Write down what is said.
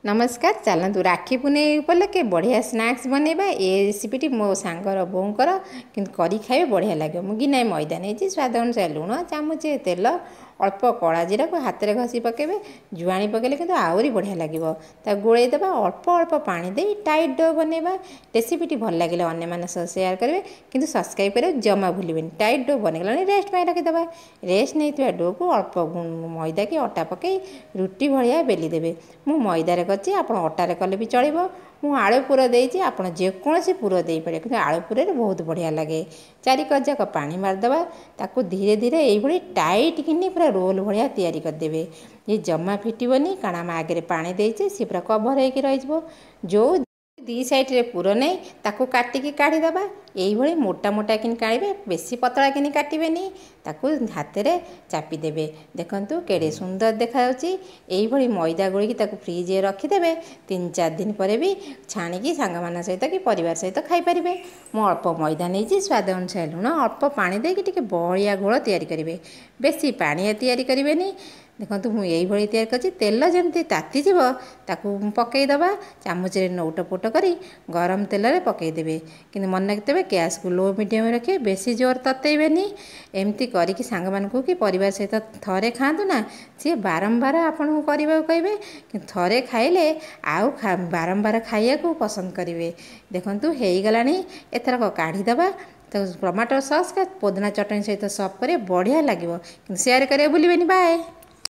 नमस्कार। चलतु राखी पुनई उपलक्षे बढ़िया स्नाक्स बनैबा। ये रेसिपीटी मो सांगर बोकर कि करी खाइबे बढ़िया लगे। मु गिनाए मैदा नहीं स्वाद अनुसार लुण चामचे तेल अल्प कला जीरा को हाथ में घसी पकेबे जुआणी पकेले कि आहरी बढ़िया लगे गोड़े देवा अल्प अल्प पानी दे टाइट डो बनैबा। रेसिपीटी भल लगे अन्य मान सेयार करेंगे कि सब्सक्राइब करेंगे जमा भूलें। टाइट डो बनगला रेस्ट में रखिदे। रेस्ट नहीं डो को अल्प मैदा कि अटा पकई रुटी भाया बेली देवे। मु मैदार करछि आपण अटारे कले भी चलिबो। मु आलू पुर देइछि आपण जेकोसी पुर दे पारे कि आलू पुर बहुत बढ़िया लगे। चारि कप जाक पानी मारदेवा ताकू धीरे धीरे यही टाइट किनी पूरा रोल भाया तैयारी करदेवे। ये जमा फिटबनी कारण आम आगे पानी देइछे सी पूरा कभर होकर रही। जो दी साइड्रे पुर नहीं ताकू काटिकी काढ़ीदेवा। यही मोटा मोटा कि काढ़े बेसी पतला कि काटेनि ताकू हाथ में चापिदेवे। देखु केड़े सुंदर देखा यही मैदा गोली फ्रिज रखिदे 3-4 दिन पर भी छाणिकी सांग मान सहित कि परिवार सहित खाईपारे। मु अल्प मैदा नहीं स्वाद अनुसार लुण अल्प पानी देके बहलिया घोल तैयारी करेंगे। बेसी पानिया तैयारी करेंगे। देखो मुझे यही तैयार कर तेल जमी तातीज पकईदे चामचे नौट पोट कर गरम तेल में पकईदे कि मन रखिथे गैस को लो मीडियम रखे बेसी जोर ततेबेनी। एमती करके सांग मानू कि परिवार सहित थरे खातु ना सी बारंबार आपन को करने कहे कि थरे खाइले आउ बारंबार खाइया को पसंद करेंगे। देखु हो गला एथरक काढ़ीदे तो टमाटो सॉस का पुदीना चटनी सहित सर्व करें बढ़िया लगे। शेयर करें भूलें। बाय।